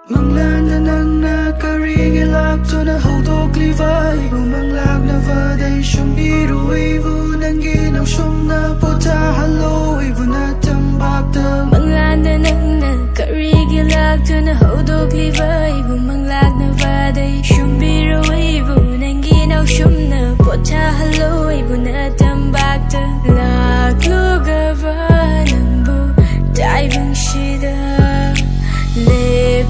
Manglana nangna karigi laktuna haudogliva Ibu manglagna day shumbiru ibu nanginaw shumna potahalo Ibu na tambakta Manglana nangna karigi laktuna haudogliva Ibu manglagna day shumbiru ibu nanginaw shumna potahalo Ibu na tambakta Laklugava nangbu daibang shida Lip